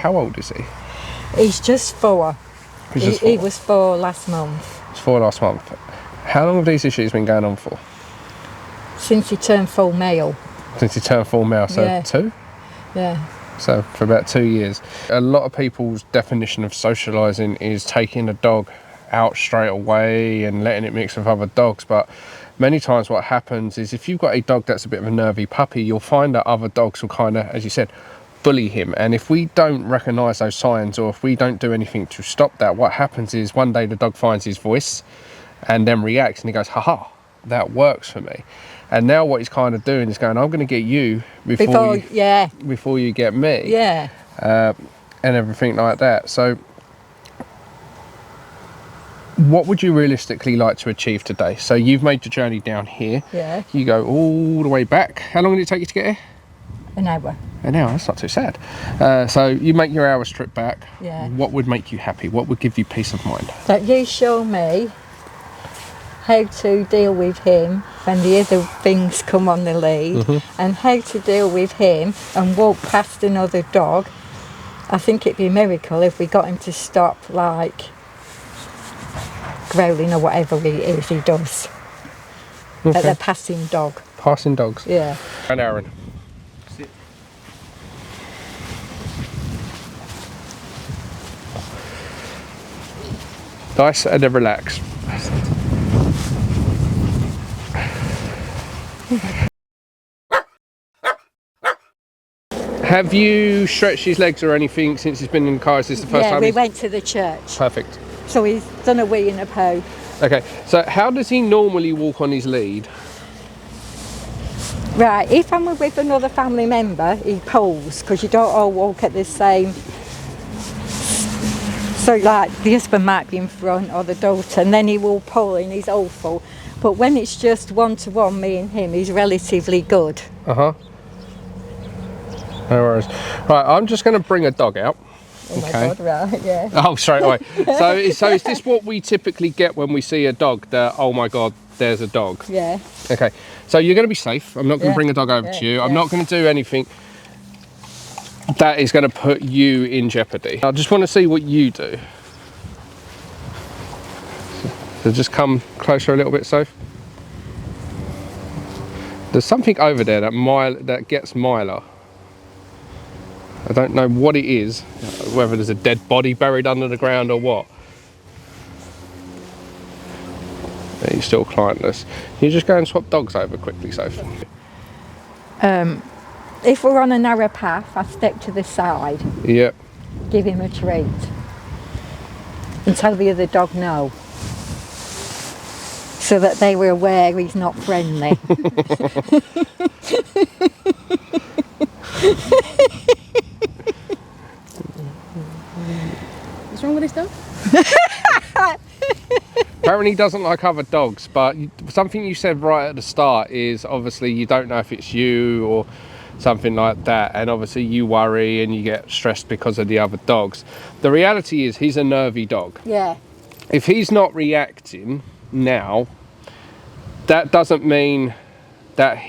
How old is he? He's just 4. He was 4 last month. It's 4 last month. How long have these issues been going on for? Since he turned full male. Since he turned full male, so Yeah. 2? Yeah. So for about 2 years. A lot of people's definition of socialising is taking a dog out straight away and letting it mix with other dogs, but many times what happens is if you've got a dog that's a bit of a nervy puppy, you'll find that other dogs will kind of, as you said, bully him. And if we don't recognise those signs, or if we don't do anything to stop that, what happens is one day the dog finds his voice and then reacts and he goes, haha, that works for me. And now what he's kind of doing is going, I'm going to get you before you get me. Yeah. And everything like that. So what would you realistically like to achieve today? So you've made the journey down here. Yeah. You go all the way back. How long did it take you to get here? An hour. An hour, that's not too sad. So you make your hour's trip back. Yeah. What would make you happy? What would give you peace of mind? That you show me how to deal with him when the other things come on the lead, and how to deal with him and walk past another dog. I think it'd be a miracle if we got him to stop, like, growling or whatever it is he does at the passing dog. Passing dogs? Yeah. And Aaron. Sit. Nice, and then relax. Have you stretched his legs or anything since he's been in the car? Is this the first time? Yeah, we went to the church. Perfect. So he's done a wee and a poo. Okay, so how does he normally walk on his lead? Right, if I'm with another family member, he pulls, because you don't all walk at the same. So like the husband might be in front or the daughter, and then he will pull and he's awful. But when it's just one-to-one, me and him, he's relatively good. Uh-huh. No worries. Right, I'm just going to bring a dog out. Oh my God, right, yeah. Oh, straight away. So is this what we typically get when we see a dog? That, oh my God, there's a dog. Yeah. Okay, so you're going to be safe. I'm not going to bring a dog over to you. I'm not going to do anything that is going to put you in jeopardy. I just want to see what you do. So just come closer a little bit, Soph. There's something over there that gets Myla. I don't know what it is, whether there's a dead body buried under the ground or what. He's still clientless. Can you just go and swap dogs over quickly, Sophie? If we're on a narrow path, I step to the side. Yep. Give him a treat. And tell the other dog no. So that they were aware he's not friendly. What's wrong with this dog? Apparently he doesn't like other dogs, but something you said right at the start is obviously you don't know if it's you or something like that, and obviously you worry and you get stressed because of the other dogs. The reality is he's a nervy dog. Yeah. If he's not reacting now, that doesn't mean that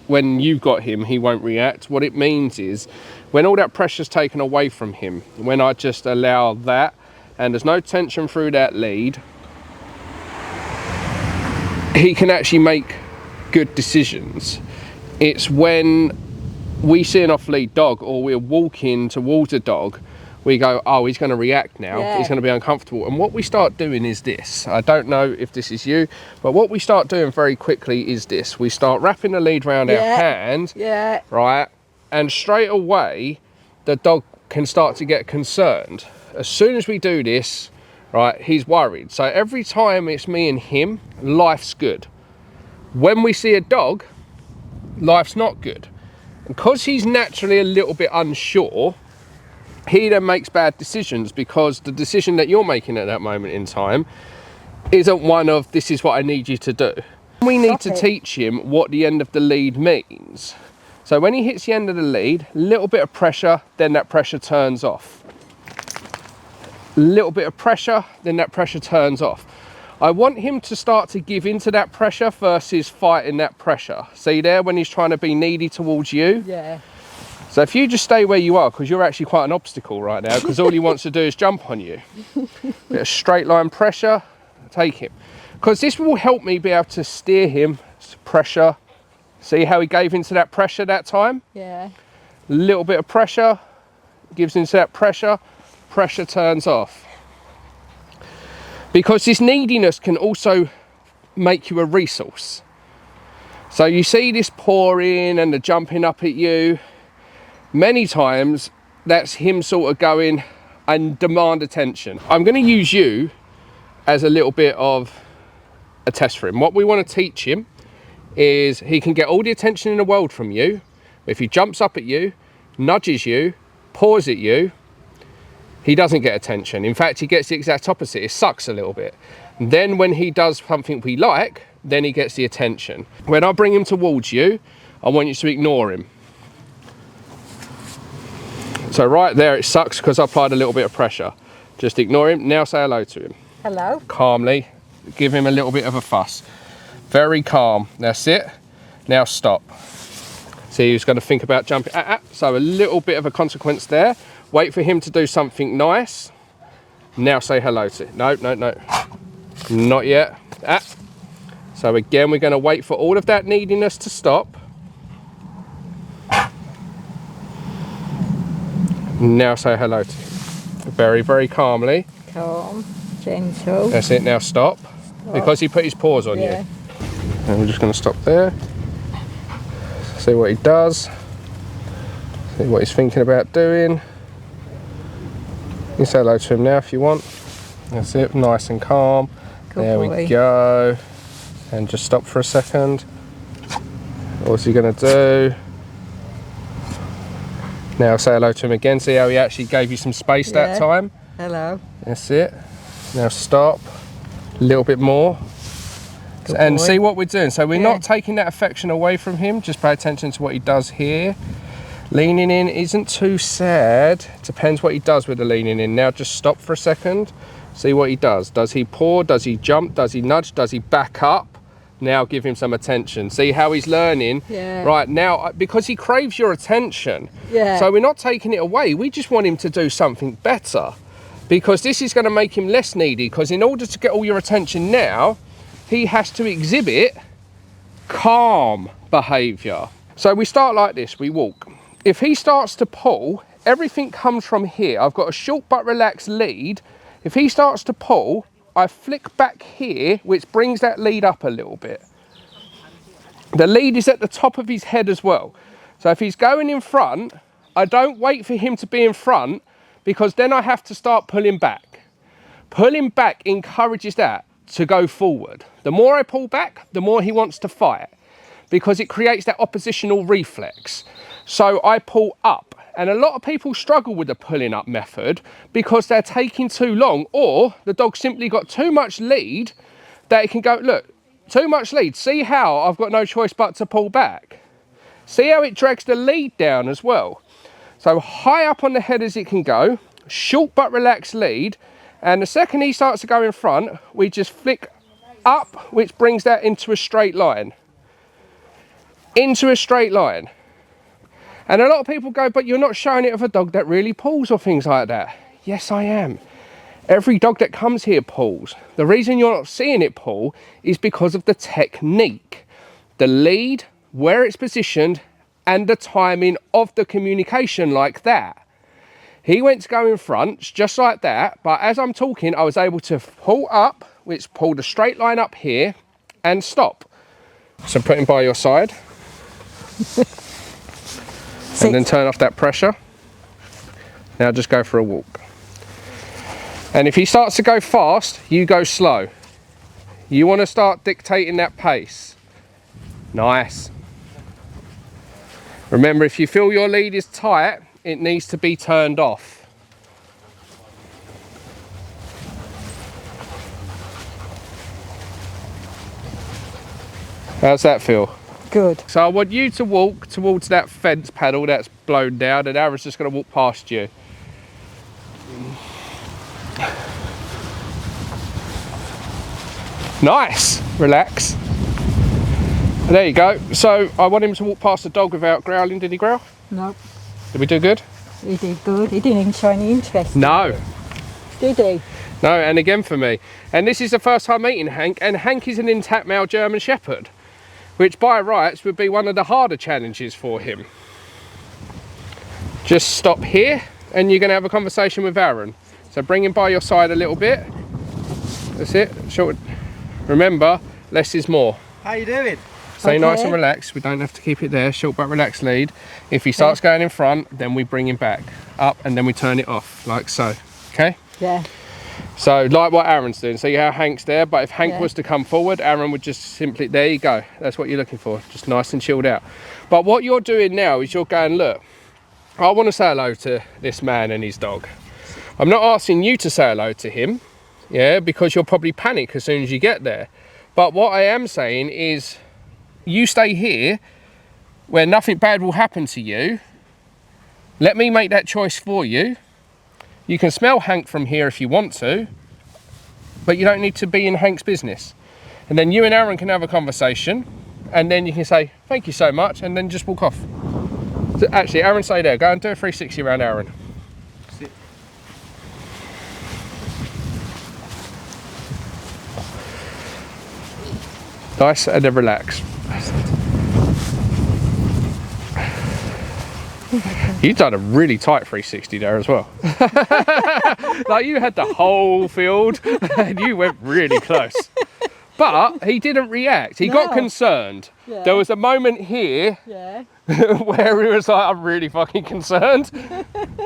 when you've got him he won't react. What it means is when all that pressure's taken away from him, when I just allow that and there's no tension through that lead, he can actually make good decisions. It's when we see an off-lead dog or we're walking towards a dog, we go, oh, he's going to react now, he's going to be uncomfortable. And what we start doing is this. I don't know if this is you, but what we start doing very quickly is this. We start wrapping the lead around our hand, right? And straight away, the dog can start to get concerned. As soon as we do this, right, he's worried. So every time it's me and him, life's good. When we see a dog, life's not good. Because he's naturally a little bit unsure, he then makes bad decisions, because the decision that you're making at that moment in time isn't one of, this is what I need you to do. We need to teach him what the end of the lead means. So when he hits the end of the lead, a little bit of pressure, then that pressure turns off. A little bit of pressure, then that pressure turns off. I want him to start to give into that pressure versus fighting that pressure. See there, when he's trying to be needy towards you? Yeah. So if you just stay where you are, because you're actually quite an obstacle right now, because all he wants to do is jump on you. Bit of straight line pressure, take him. Because this will help me be able to steer him, pressure. See how he gave into that pressure that time? Yeah. A little bit of pressure, gives into that pressure, pressure turns off. Because this neediness can also make you a resource. So you see this pouring and the jumping up at you. Many times that's him sort of going and demand attention. I'm going to use you as a little bit of a test for him. What we want to teach him is he can get all the attention in the world from you. If he jumps up at you, nudges you, paws at you, he doesn't get attention. In fact, he gets the exact opposite. It sucks a little bit. And then when he does something we like, then he gets the attention. When I bring him towards you, I want you to ignore him. So right there, it sucks because I applied a little bit of pressure. Just ignore him. Now say hello to him. Hello. Calmly. Give him a little bit of a fuss. Very calm. Now sit. Now stop. See, he's going to think about jumping. So a little bit of a consequence there. Wait for him to do something nice. Now say hello to him. No, no, no. Not yet. So again, we're going to wait for all of that neediness to stop. Now say hello to him. Very, very calmly. Calm, gentle. That's it, now stop. Because he put his paws on you. And we're just going to stop there. See what he does. See what he's thinking about doing. You can say hello to him now if you want. That's it, nice and calm. Good there boy. We go. And just stop for a second. What's he going to do? Now say hello to him again. See how he actually gave you some space that time? Hello. That's it. Now stop. A little bit more. Good And boy. see what we're doing. So we're not taking that affection away from him. Just pay attention to what he does here. Leaning in isn't too sad. Depends what he does with the leaning in. Now just stop for a second. See what he does. Does he paw? Does he jump? Does he nudge? Does he back up? Now give him some attention. See how he's learning right now, because he craves your attention. So we're not taking it away. We just want him to do something better, because this is going to make him less needy. Because in order to get all your attention now, he has to exhibit calm behavior. So we start like this. We walk. If he starts to pull, everything comes from here. I've got a short but relaxed lead. If he starts to pull, I flick back here, which brings that lead up a little bit. The lead is at the top of his head as well. So if he's going in front, I don't wait for him to be in front, because then I have to start pulling back. Pulling back encourages that to go forward. The more I pull back, the more he wants to fight, because it creates that oppositional reflex. So I pull up. And a lot of people struggle with the pulling up method because they're taking too long, or the dog simply got too much lead that it can go, look, too much lead. See how I've got no choice but to pull back. See how it drags the lead down as well. So high up on the head as it can go, short but relaxed lead. And the second he starts to go in front, we just flick up, which brings that into a straight line. Into a straight line. And a lot of people go, but you're not showing it of a dog that really pulls or things like that. Yes, I am. Every dog that comes here pulls. The reason you're not seeing it pull is because of the technique, the lead, where it's positioned, and the timing of the communication like that. He went to go in front, just like that, but as I'm talking, I was able to pull up, which pulled a straight line up here, and stop. So put him by your side. And then turn off that pressure. Now just go for a walk. And if he starts to go fast, you go slow. You want to start dictating that pace. Nice. Remember, if you feel your lead is tight, it needs to be turned off. How's that feel? Good. So I want you to walk towards that fence panel that's blown down, and Aaron's just going to walk past you. Nice. Relax. There you go. So I want him to walk past the dog without growling. Did he growl? No. Did we do good? He did good. He didn't even show any interest. No. Did he? No, and again for me. And this is the first time meeting Hank, and Hank is an intact male German Shepherd, which by rights would be one of the harder challenges for him. Just stop here, and you're going to have a conversation with Aaron. So bring him by your side a little bit. That's it. Short. Remember, less is more. How you doing? Stay nice and relaxed. We don't have to keep it there. Short but relaxed lead. If he starts going in front, then we bring him back up, and then we turn it off, like so. Okay? Yeah. So like what Aaron's doing. So you have Hank's there, but if Hank was to come forward, Aaron would just simply, there you go. That's what you're looking for, just nice and chilled out. But what you're doing now is you're going, look, I want to say hello to this man and his dog. I'm not asking you to say hello to him, yeah, because you'll probably panic as soon as you get there. But what I am saying is, you stay here where nothing bad will happen to you. Let me make that choice for you. You can smell Hank from here if you want to, but you don't need to be in Hank's business. And then you and Aaron can have a conversation, and then you can say, thank you so much, and then just walk off. So actually, Aaron, stay there. Go and do a 360 around Aaron. Sit. Nice, and then relax. You've done a really tight 360 there as well. Like you had the whole field and you went really close. But he didn't react. He got concerned. Yeah. There was a moment here where he was like, I'm really fucking concerned.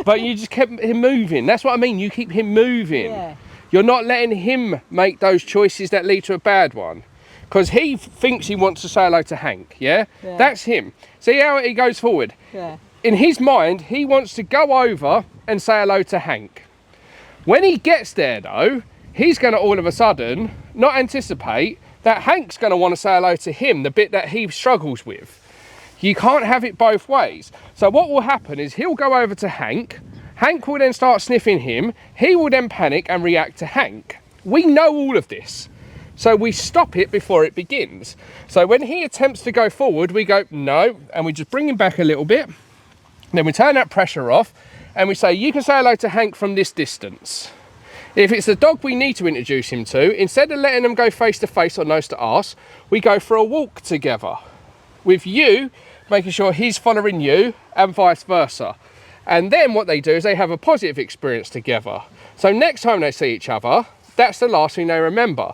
But you just kept him moving. That's what I mean. You keep him moving. Yeah. You're not letting him make those choices that lead to a bad one. Because he thinks he wants to say hello to Hank, yeah? That's him. See how he goes forward? Yeah. In his mind, he wants to go over and say hello to Hank. When he gets there though, he's going to all of a sudden not anticipate that Hank's going to want to say hello to him, the bit that he struggles with. You can't have it both ways. So what will happen is he'll go over to Hank. Hank will then start sniffing him. He will then panic and react to Hank. We know all of this. So we stop it before it begins. So when he attempts to go forward, we go, no, and we just bring him back a little bit. Then we turn that pressure off and we say, you can say hello to Hank from this distance. If it's the dog we need to introduce him to, instead of letting them go face to face or nose to arse, we go for a walk together. With you, making sure he's following you and vice versa. And then what they do is they have a positive experience together. So next time they see each other, that's the last thing they remember.